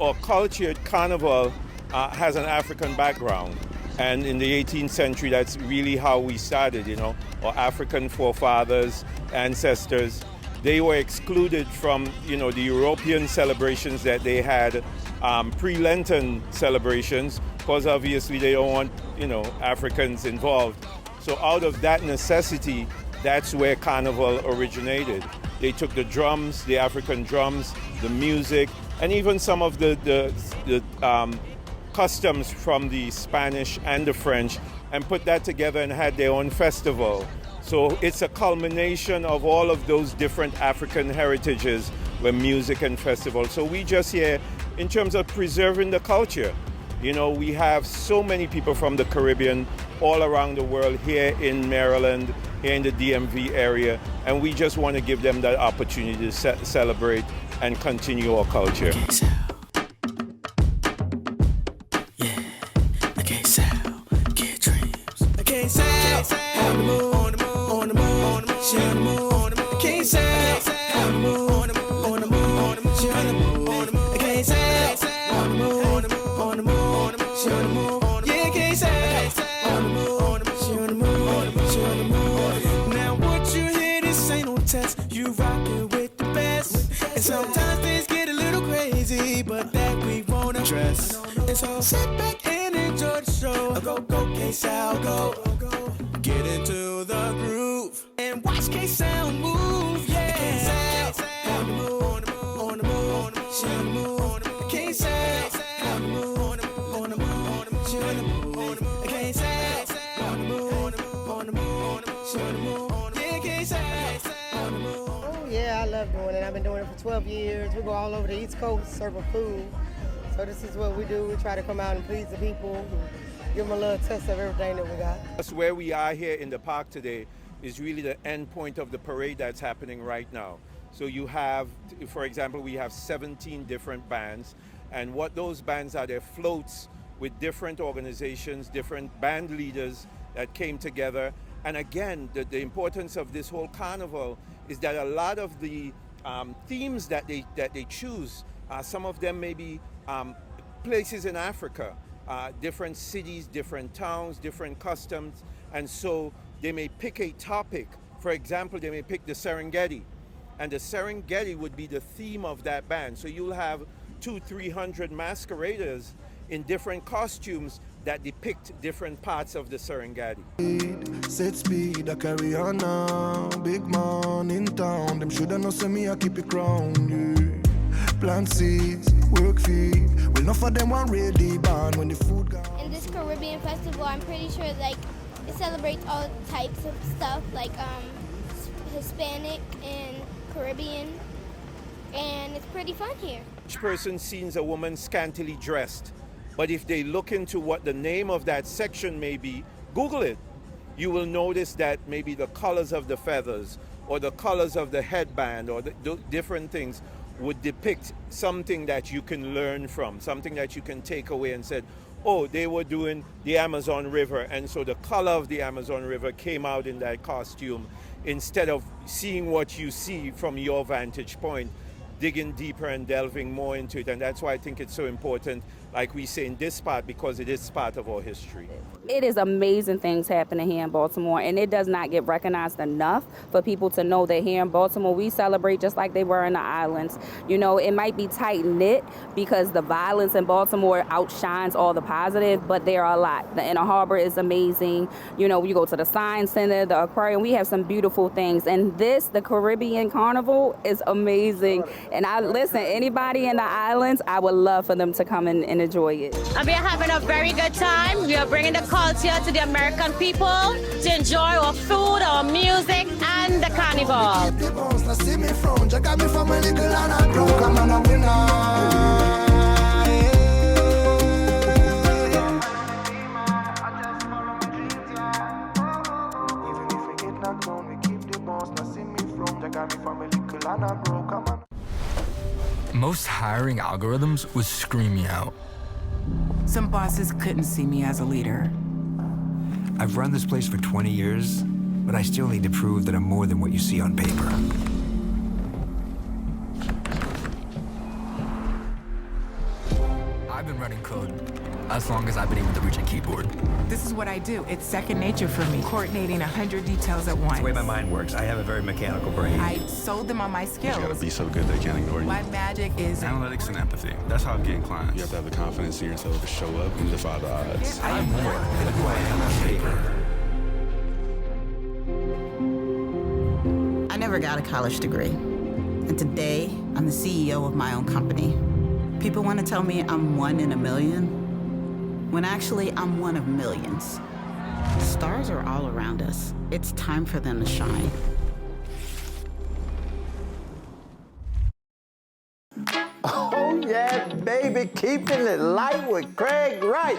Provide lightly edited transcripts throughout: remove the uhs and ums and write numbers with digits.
Our culture, carnival, has an African background. And in the 18th century, that's really how we started, Our African forefathers, ancestors, they were excluded from, the European celebrations that they had, pre-Lenten celebrations, because obviously they don't want, Africans involved. So out of that necessity, that's where carnival originated. They took the drums, the African drums, the music, and even some of the customs from the Spanish and the French, and put that together and had their own festival. So it's a culmination of all of those different African heritages with music and festival. So we just here, in terms of preserving the culture, we have so many people from the Caribbean all around the world here in Maryland, here in the DMV area, and we just want to give them that opportunity to celebrate and continue our culture. You rockin' with the best, and sometimes things get a little crazy, but that we won't address. And so sit back and enjoy the show. Go, KSAL, go. Get into the groove and watch KSAL move. Yeah, KSAL on the move, on the move, on the move, on the move. KSAL on the move, on the move, on the move, on the move. KSAL on the move, on the move, on the move, on the move. Yeah, KSAL. Oh yeah, I love doing it. I've been doing it for 12 years. We go all over the East Coast serving food. So this is what we do. We try to come out and please the people and give them a little taste of everything that we got. That's where we are here in the park today is really the end point of the parade that's happening right now. So you have, for example, we have 17 different bands, and what those bands are, they're floats with different organizations, different band leaders that came together. And again, the importance of this whole carnival is that a lot of the themes that they choose, some of them may be places in Africa, different cities, different towns, different customs, and so they may pick a topic. For example, they may pick the Serengeti, and the Serengeti would be the theme of that band. So you'll have 200-300 masqueraders in different costumes that depict different parts of the Serengeti. Set speed, I carry on now. Big man in town, them shoulda know say me I keep it crown. Yeah. Plant seeds, work feed. Well, enough of them want ready born when the food gone. In this Caribbean festival, I'm pretty sure it celebrates all types of stuff, like Hispanic and Caribbean, and it's pretty fun here. Each person sees a woman scantily dressed. But if they look into what the name of that section may be, Google it. You will notice that maybe the colors of the feathers or the colors of the headband or the different things would depict something that you can learn from, something that you can take away and say, oh, they were doing the Amazon River, and so the color of the Amazon River came out in that costume, instead of seeing what you see from your vantage point, digging deeper and delving more into it. And that's why I think it's so important, like we say in this part, because it is part of our history. It is amazing things happening here in Baltimore, and it does not get recognized enough for people to know that here in Baltimore we celebrate just like they were in the islands. It might be tight-knit because the violence in Baltimore outshines all the positive, but there are a lot. The Inner Harbor is amazing. You go to the Science Center, the aquarium, we have some beautiful things. And the Caribbean Carnival is amazing. And anybody in the islands, I would love for them to come and enjoy it. And we are having a very good time. We are bringing the culture to the American people to enjoy our food, our music, and the carnival. Most hiring algorithms would scream me out. Some bosses couldn't see me as a leader. I've run this place for 20 years, but I still need to prove that I'm more than what you see on paper. I've been running code as long as I've been able to reach a keyboard. This is what I do. It's second nature for me, coordinating 100 details at once. It's the way my mind works. I have a very mechanical brain. I sold them on my skills. You gotta be so good they can't ignore you. My magic is analytics and empathy. That's how I'm getting clients. You have to have the confidence in yourself to show up and defy the odds. I'm more than who I am on paper. I never got a college degree. And today, I'm the CEO of my own company. People want to tell me I'm one in a million, when actually I'm one of millions. Stars are all around us. It's time for them to shine. Oh yeah, baby, keeping it light with Craig Wright.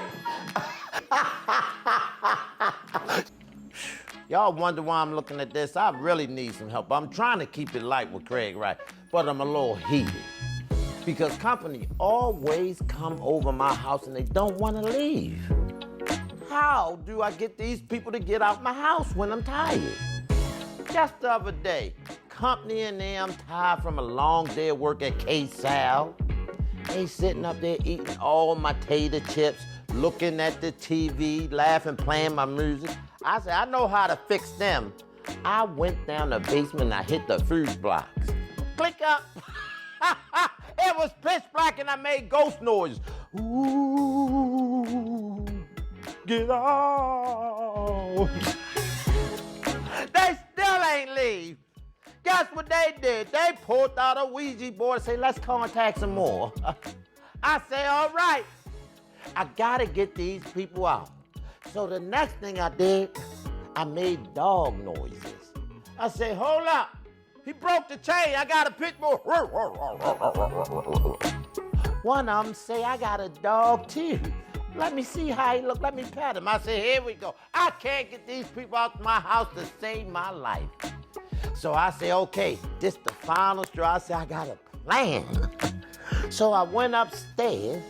Y'all wonder why I'm looking at this. I really need some help. I'm trying to keep it light with Craig Wright, but I'm a little heated. Because company always come over my house and they don't want to leave. How do I get these people to get out my house when I'm tired? Just the other day, company and them tired from a long day of work at KSAL. They sitting up there eating all my tater chips, looking at the TV, laughing, playing my music. I said, I know how to fix them. I went down the basement and I hit the fuse blocks. Click up. It was pitch black and I made ghost noises. Ooh, get out. They still ain't leave. Guess what they did? They pulled out a Ouija board and said, let's contact some more. I say, all right, I gotta get these people out. So the next thing I did, I made dog noises. I say, hold up. He broke the chain. I got a pit bull. One of them say, I got a dog too. Let me see how he look. Let me pet him. I say, here we go. I can't get these people out of my house to save my life. So I say, okay, this the final straw. I say, I got a plan. So I went upstairs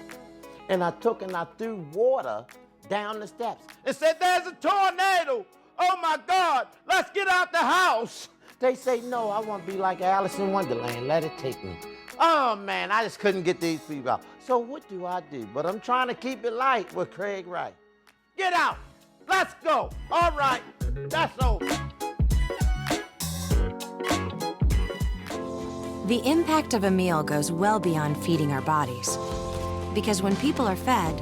and I took and I threw water down the steps and said, there's a tornado. Oh my God, let's get out the house. They say, no, I want to be like Alice in Wonderland. Let it take me. Oh man, I just couldn't get these people out. So what do I do? But I'm trying to keep it light with Craig Wright. Get out. Let's go. All right, that's over. The impact of a meal goes well beyond feeding our bodies. Because when people are fed,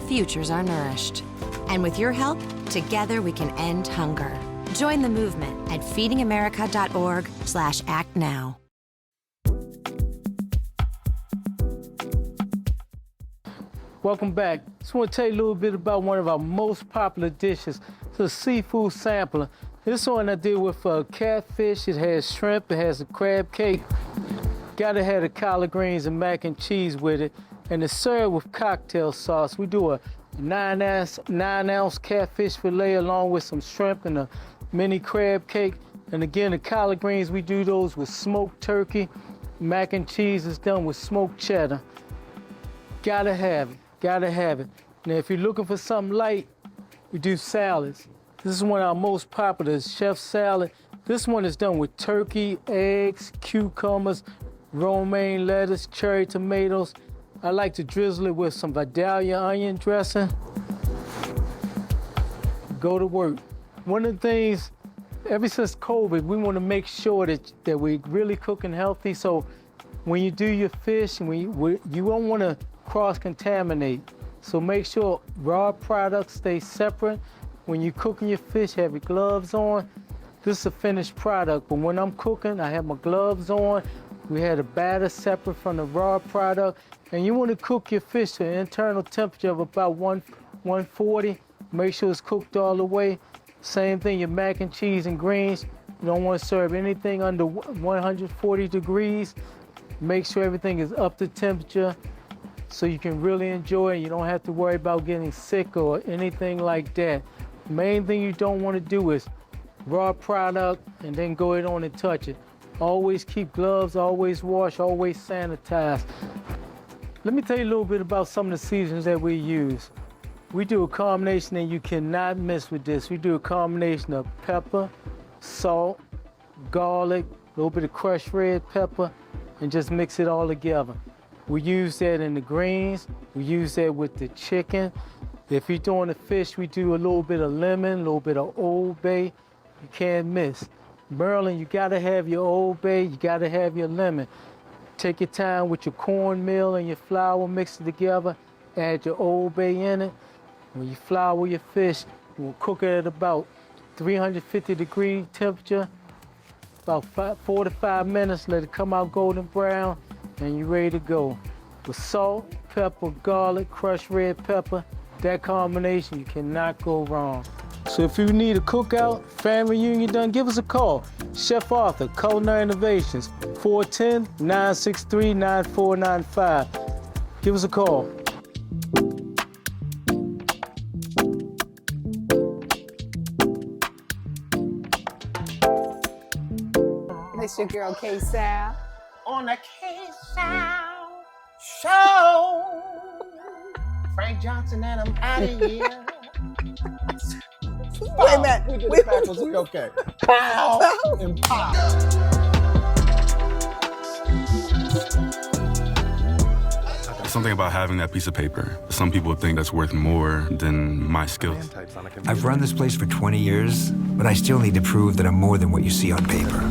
futures are nourished. And with your help, together we can end hunger. Join the movement at feedingamerica.org/actnow. Welcome back. Just want to tell you a little bit about one of our most popular dishes. It's a seafood sampler. This one I did with catfish. It has shrimp. It has a crab cake. Gotta have the collard greens and mac and cheese with it. And it's served with cocktail sauce. We do a 9-ounce catfish fillet along with some shrimp and a mini crab cake. And again, the collard greens, we do those with smoked turkey. Mac and cheese is done with smoked cheddar. Gotta have it, gotta have it. Now, if you're looking for something light, we do salads. This is one of our most popular, chef salad. This one is done with turkey, eggs, cucumbers, romaine lettuce, cherry tomatoes. I like to drizzle it with some Vidalia onion dressing. Go to work. One of the things, ever since COVID, we want to make sure that we're really cooking healthy. So when you do your fish, you don't want to cross-contaminate. So make sure raw products stay separate. When you're cooking your fish, have your gloves on. This is a finished product, but when I'm cooking, I have my gloves on. We had a batter separate from the raw product. And you want to cook your fish to an internal temperature of about 140. Make sure it's cooked all the way. Same thing, your mac and cheese and greens. You don't want to serve anything under 140 degrees. Make sure everything is up to temperature so you can really enjoy it. You don't have to worry about getting sick or anything like that. Main thing you don't want to do is raw product and then go ahead on and touch it. Always keep gloves, always wash, always sanitize. Let me tell you a little bit about some of the seasonings that we use. We do a combination and you cannot miss with this. We do a combination of pepper, salt, garlic, a little bit of crushed red pepper, and just mix it all together. We use that in the greens. We use that with the chicken. If you're doing the fish, we do a little bit of lemon, a little bit of Old Bay. You can't miss. Maryland, you gotta have your Old Bay, you gotta have your lemon. Take your time with your cornmeal and your flour, mix it together, add your Old Bay in it. When you flour your fish, we'll cook it at about 350-degree temperature, about 4 to 5 minutes, let it come out golden brown, and you're ready to go. With salt, pepper, garlic, crushed red pepper, that combination, you cannot go wrong. So if you need a cookout, family reunion done, give us a call. Chef Arthur, Culinary Innovations, 410-963-9495. Give us a call. It's your girl KSAL. On the KSAL Show. Frank Johnson and I'm out of here. Wait a minute. We did it backwards. We okay. Pow and pow. Something about having that piece of paper. Some people think that's worth more than my skills. I've run this place for 20 years, but I still need to prove that I'm more than what you see on paper.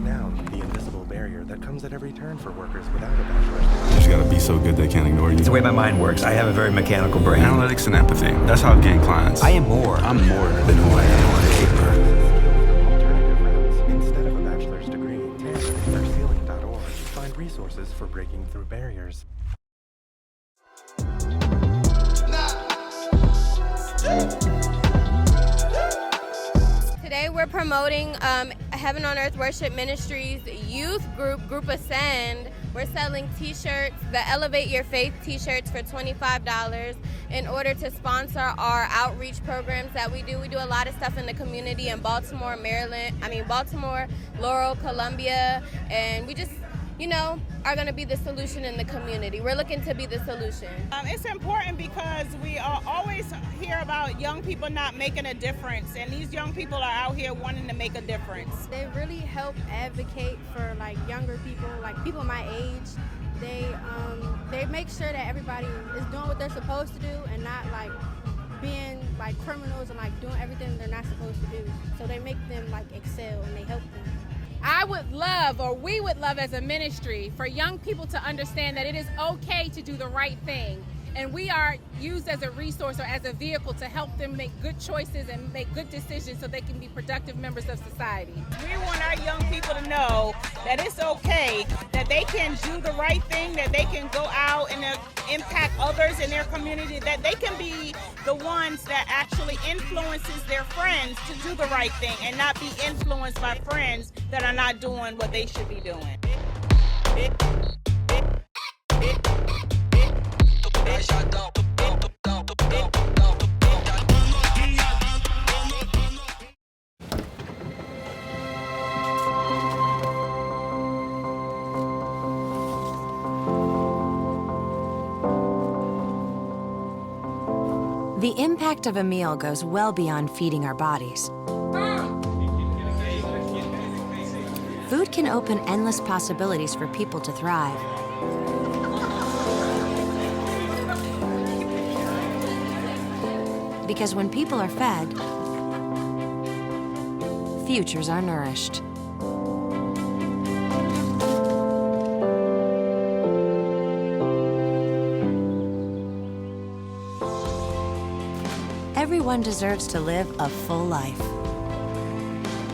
Now, the invisible barrier that comes at every turn for workers without a bachelor's. You just gotta be so good they can't ignore you. It's the way my mind works. I have a very mechanical brain. Analytics and empathy. That's how I've gained clients. I am more. I'm more than who I am on paper. Alternative routes instead of a bachelor's degree. KSAL.org. Find resources for breaking through barriers. Today we're promoting Heaven on Earth Worship Ministries youth group Ascend. We're selling t-shirts, the Elevate Your Faith t-shirts for $25 in order to sponsor our outreach programs that we do. We do a lot of stuff in the community in Baltimore, Baltimore, Laurel, Columbia, and we just, are going to be the solution in the community. We're looking to be the solution. It's important because we always hear about young people not making a difference, and these young people are out here wanting to make a difference. They really help advocate for younger people, people my age. They make sure that everybody is doing what they're supposed to do and not being criminals and doing everything they're not supposed to do. So they make them excel and they help them. We would love as a ministry for young people to understand that it is okay to do the right thing. And we are used as a resource or as a vehicle to help them make good choices and make good decisions so they can be productive members of society. We want our young people to know that it's okay, that they can do the right thing, that they can go out and impact others in their community, that they can be the ones that actually influences their friends to do the right thing and not be influenced by friends that are not doing what they should be doing. The impact of a meal goes well beyond feeding our bodies. Food can open endless possibilities for people to thrive. Because when people are fed, futures are nourished. Everyone deserves to live a full life.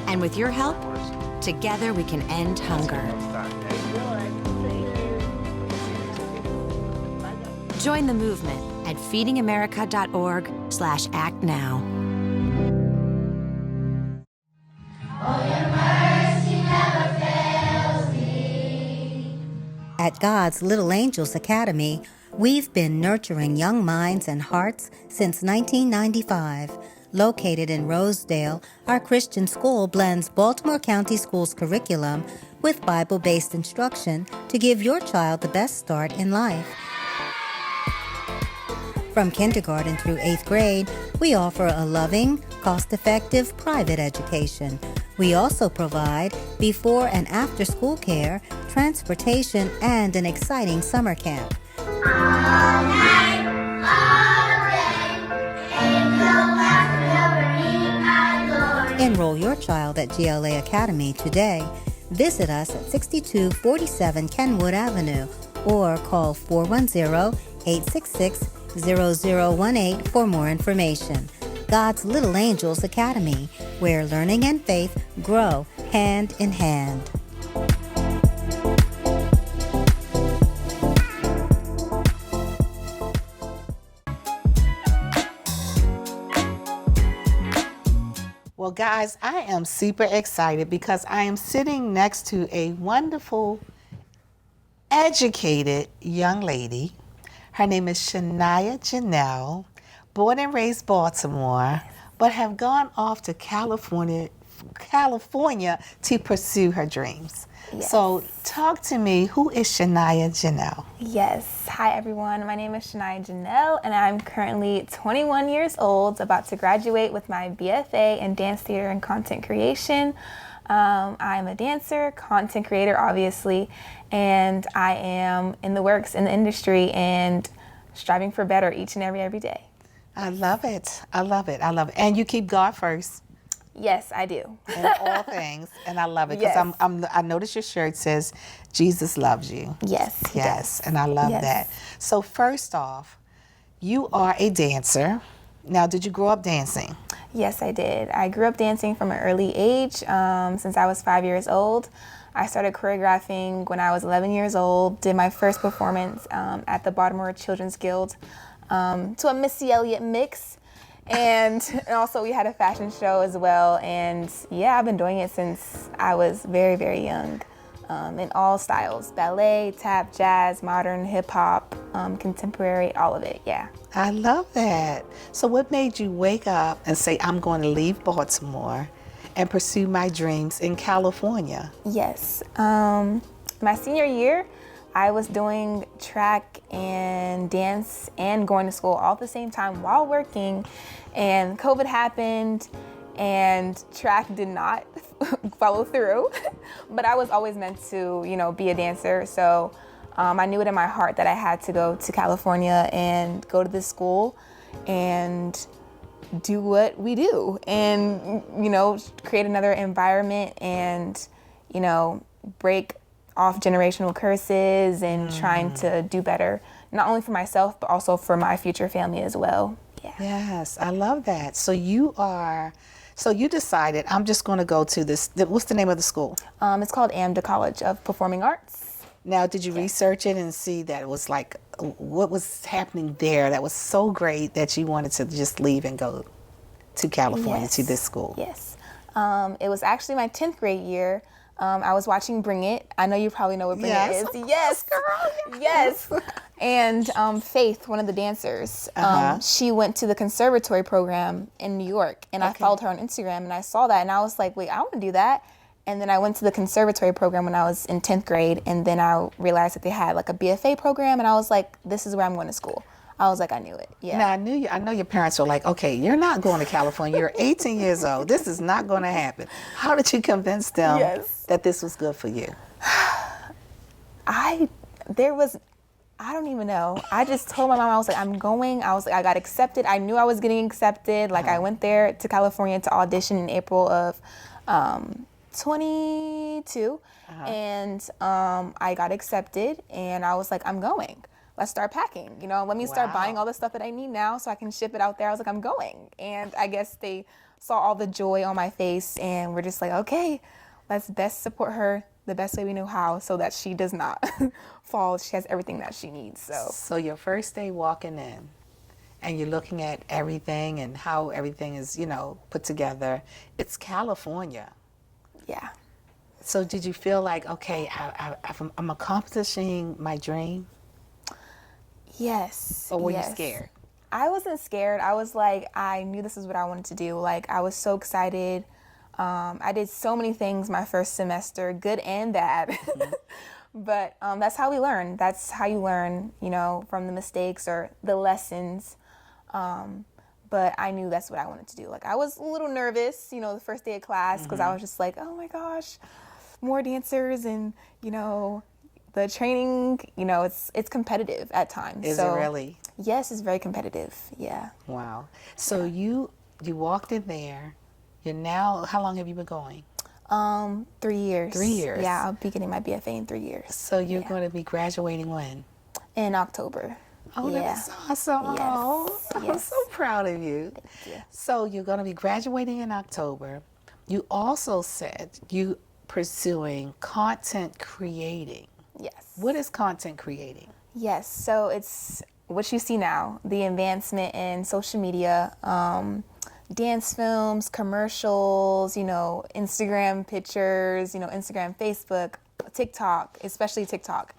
And with your help, together we can end hunger. Join the movement at feedingamerica.org/actnow. At God's Little Angels Academy, we've been nurturing young minds and hearts since 1995. Located in Rosedale, our Christian school blends Baltimore County Schools curriculum with Bible-based instruction to give your child the best start in life. From kindergarten through 8th grade, we offer a loving, cost-effective private education. We also provide before and after school care transportation, and an exciting summer camp. Enroll your child at GLA Academy today. Visit us at 6247 Kenwood Avenue or call 410-866-0018 for more information. God's Little Angels Academy, where learning and faith grow hand in hand. Well, guys, I am super excited because I am sitting next to a wonderful, educated young lady. Her name is Shania Janelle, born and raised Baltimore, but have gone off to California to pursue her dreams. Yes. So talk to me, who is Shania Janelle? Yes. Hi, everyone. My name is Shania Janelle, and I'm currently 21 years old, about to graduate with my BFA in Dance Theater and Content Creation. I'm a dancer, content creator, obviously, and I am in the works in the industry and striving for better each and every day. I love it. I love it. I love it. And you keep God first. Yes, I do. In all things, and I love it because Yes. I noticed your shirt says Jesus loves you. Yes. Yes, and I love Yes. that. So first off, you are a dancer. Now, did you grow up dancing? Yes, I did. I grew up dancing from an early age. Since I was 5 years old. I started choreographing when I was 11 years old, did my first performance at the Baltimore Children's Guild to a Missy Elliott mix. And also we had a fashion show as well. And yeah, I've been doing it since I was very, very young, in all styles: ballet, tap, jazz, modern, hip hop, contemporary, all of it, yeah. I love that. So what made you wake up and say, I'm going to leave Baltimore and pursue my dreams in California? Yes. My senior year, I was doing track and dance and going to school all at the same time while working, and COVID happened and track did not follow through, but I was always meant to, be a dancer. So I knew it in my heart that I had to go to California and go to this school and do what we do and, create another environment and, break off generational curses and trying to do better, not only for myself, but also for my future family as well. Yeah. Yes, I love that. So you decided, I'm just going to go to this, what's the name of the school? It's called AMDA College of Performing Arts. Now, did you research it and see that it was like, what was happening there that was so great that you wanted to just leave and go to California to this school? Yes. It was actually my 10th grade year. I was watching Bring It. I know you probably know what Bring It is. Yes, girl. Yes. And Faith, one of the dancers, she went to the conservatory program in New York, and I followed her on Instagram, and I saw that, and I was like, wait, I want to do that. And then I went to the conservatory program when I was in 10th grade, and then I realized that they had like a BFA program, and I was like, this is where I'm going to school. I was like, I knew it. Yeah. Now, I know your parents were like, okay, you're not going to California. You're 18 years old. This is not going to happen. How did you convince them that this was good for you? I don't even know. I just told my mom, I was like, I'm going. I was like, I got accepted. I knew I was getting accepted. Like, I went there to California to audition in April of 22. And I got accepted, and I was like, I'm going. Let's start packing, let me start buying all the stuff that I need now so I can ship it out there. I was like, I'm going. And I guess they saw all the joy on my face and we're just like, okay, let's best support her the best way we know how so that she does not fall. She has everything that she needs. So your first day walking in and you're looking at everything and how everything is, put together, it's California. Yeah. So did you feel like, okay, I'm accomplishing my dream? Yes. Or were you scared? I wasn't scared. I was like, I knew this is what I wanted to do. Like, I was so excited. I did so many things my first semester, good and bad. But that's how we learn. That's how you learn, from the mistakes or the lessons. But I knew that's what I wanted to do. Like, I was a little nervous, the first day of class, because I was just like, oh my gosh, more dancers and, you know, the training, you know, it's competitive at times. Is it really? Yes, it's very competitive. Yeah. Wow. So you walked in there. You're now, how long have you been going? 3 years. 3 years. Yeah, I'll be getting my BFA in 3 years. So you're going to be graduating when? In October. Oh, yeah. that's awesome. Yes. Oh, I'm Yes. so proud of you. Thank you. So you're going to be graduating in October. You also said you pursuing content creating. Yes. What is content creating? Yes, so it's what you see now, the advancement in social media, dance films, commercials, you know, Instagram pictures, you know, Instagram, Facebook, TikTok, especially TikTok.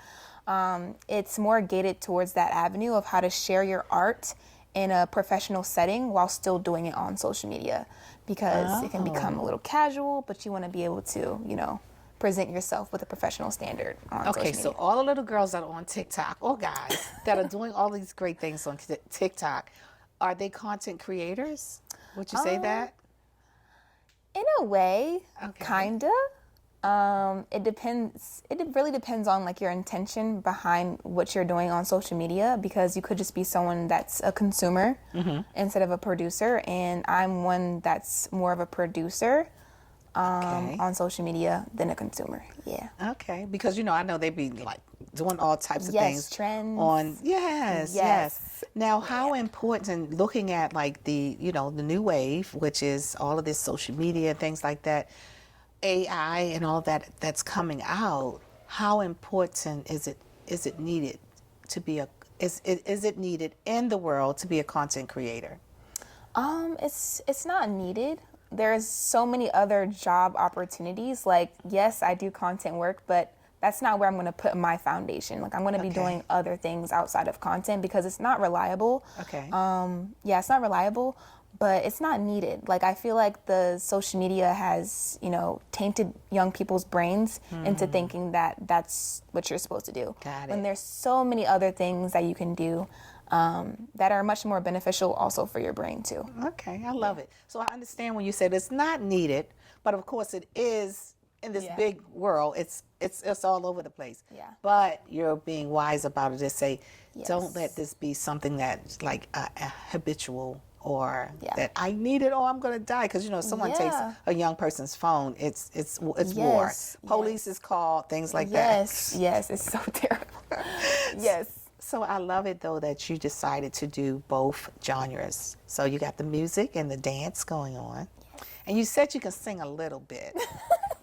It's more gated towards that avenue of how to share your art in a professional setting while still doing it on social media, because it can become a little casual, but you want to be able to, you know, present yourself with a professional standard on social Okay, media. so all the little girls that are on TikTok, or guys, that are doing all these great things on TikTok, are they content creators? Would you say that? In a way, kinda. It depends. It really depends on like your intention behind what you're doing on social media, because you could just be someone that's a consumer instead of a producer, and I'm one that's more of a producer on social media than a consumer. Yeah. Okay, because you know I know they be like doing all types of Yes, things trends. on. Yes, Yes. yes. Now, how important looking at like the the new wave, which is all of this social media things like that, AI and all that that's coming out. How important is it needed to be is it needed in the world to be a content creator? It's not needed. There's so many other job opportunities. Like, yes, I do content work, but that's not where I'm going to put my foundation. Like, I'm going to be doing other things outside of content because it's not reliable. Okay. Yeah, it's not reliable, but it's not needed. Like, I feel like the social media has, you know, tainted young people's brains into thinking that that's what you're supposed to do. Got it. When there's so many other things that you can do that are much more beneficial also for your brain too. Okay, I love it. So I understand when you said it's not needed, but of course it is in this big world. It's all over the place. Yeah. But you're being wise about it to say, don't let this be something that's like a habitual or that I need it or I'm gonna die. Because you know, someone takes a young person's phone, it's war. Police is called, things like that. Yes, it's so terrible. Yes. So I love it though that you decided to do both genres. So you got the music and the dance going on. And you said you can sing a little bit.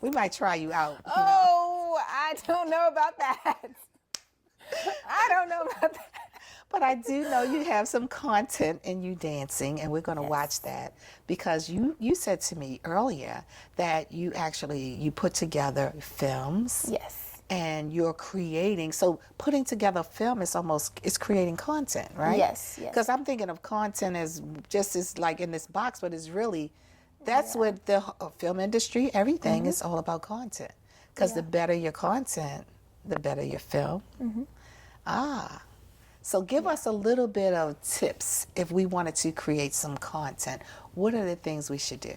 We might try you out. Oh, I don't know about that. I don't know about that. But I do know you have some content in you dancing, and we're going to watch that because you said to me earlier that you put together films. Yes. And you're creating, so putting together a film is creating content, right? Yes. Because I'm thinking of content as just as like in this box, but it's really, that's what the film industry, everything is all about content. Because the better your content, the better your film. So give us a little bit of tips if we wanted to create some content. What are the things we should do?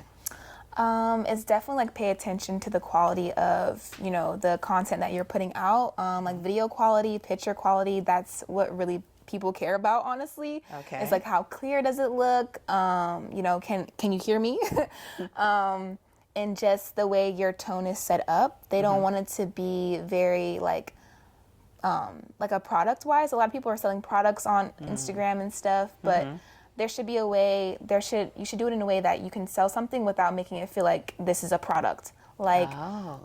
It's definitely like pay attention to the quality of, you know, the content that you're putting out, like video quality, picture quality. That's what really people care about, honestly. Okay. It's like how clear does it look? You know, can you hear me? And just the way your tone is set up. They don't want it to be very like a product wise. A lot of people are selling products on Instagram and stuff, but there should be a way, you should do it in a way that you can sell something without making it feel like this is a product. Like,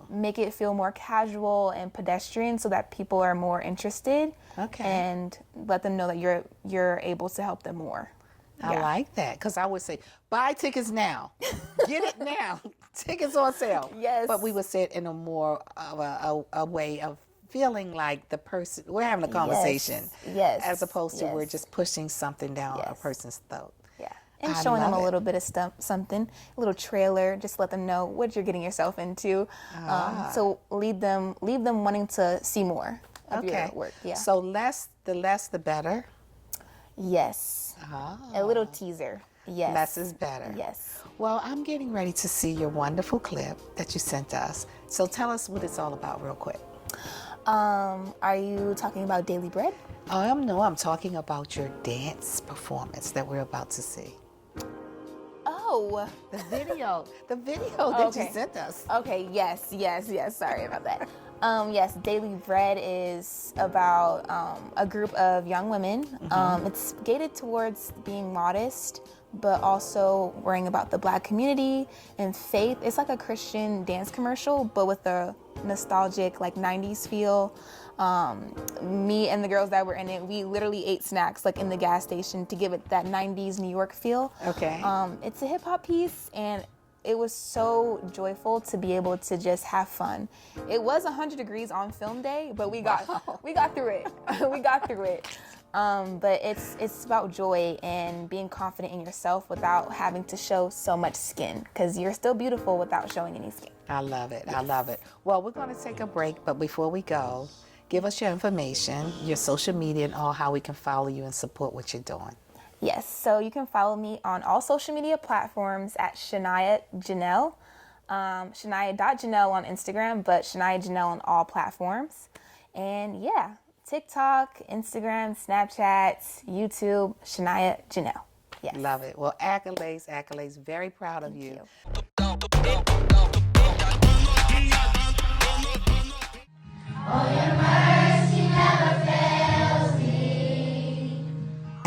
make it feel more casual and pedestrian so that people are more interested. Okay. And let them know that you're able to help them more. I like that, because I would say, buy tickets now. Get it now. Tickets on sale. Yes. But we would say it in a more of a way of feeling like the person, we're having a conversation. Yes. As opposed to we're just pushing something down a person's throat. Yeah. And showing them a little bit of something, a little trailer, just let them know what you're getting yourself into. So leave them wanting to see more of your work. Yeah. So the less the better. Yes. A little teaser. Yes. Less is better. Yes. Well, I'm getting ready to see your wonderful clip that you sent us. So tell us what it's all about real quick. Are you talking about Daily Bread? No, I'm talking about your dance performance that we're about to see. Oh. The video that you sent us. Okay, yes. Sorry about that. Yes, Daily Bread is about a group of young women. It's gated towards being modest, but also worrying about the Black community and faith. It's like a Christian dance commercial, but with a nostalgic, like 90s feel. Me and the girls that were in it, we literally ate snacks like in the gas station to give it that 90s New York feel. Okay. It's a hip hop piece, and it was so joyful to be able to just have fun. It was 100 degrees on film day, but we got through it. We got through it. But it's about joy and being confident in yourself without having to show so much skin, because you're still beautiful without showing any skin. I love it. I love it. Well, we're going to take a break, but before we go, give us your information, your social media, and all how we can follow you and support what you're doing. Yes, so you can follow me on all social media platforms at Shania Janelle. Shania.Janelle on Instagram, but Shania Janelle on all platforms. And yeah, TikTok, Instagram, Snapchat, YouTube, Shania Janelle. Yes. Love it. Well, accolades. Very proud of you.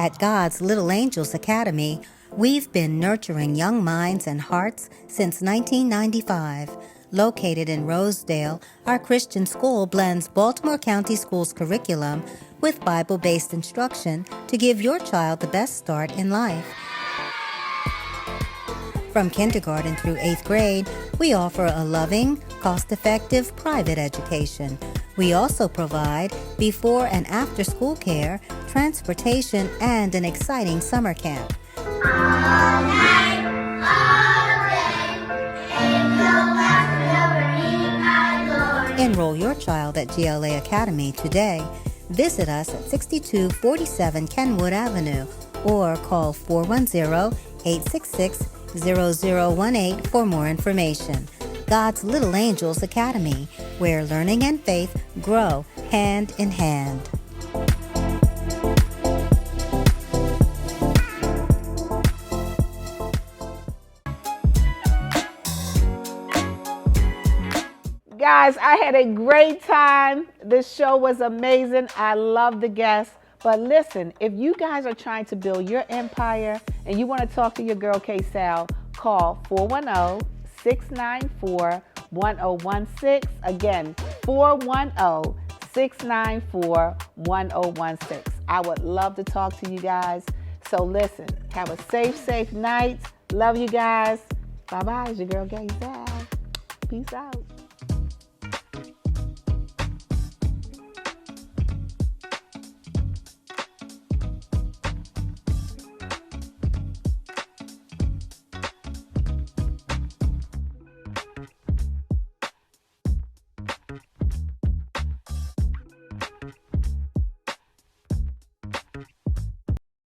At God's Little Angels Academy, we've been nurturing young minds and hearts since 1995. Located in Rosedale, our Christian school blends Baltimore County Schools curriculum with Bible-based instruction to give your child the best start in life. From kindergarten through 8th grade, we offer a loving, cost-effective private education. We also provide before and after school care, transportation, and an exciting summer camp. Enroll your child at GLA Academy today. Visit us at 6247 Kenwood Avenue or call 410-866-0018 for more information. God's Little Angels Academy, where learning and faith grow hand in hand. Guys, I had a great time. This show was amazing. I love the guests. But listen, if you guys are trying to build your empire and you want to talk to your girl KSAL, call 410-694-1016. Again, 410-694-1016. I would love to talk to you guys. So listen, have a safe night. Love you guys. Bye-bye. It's your girl KSAL. Peace out.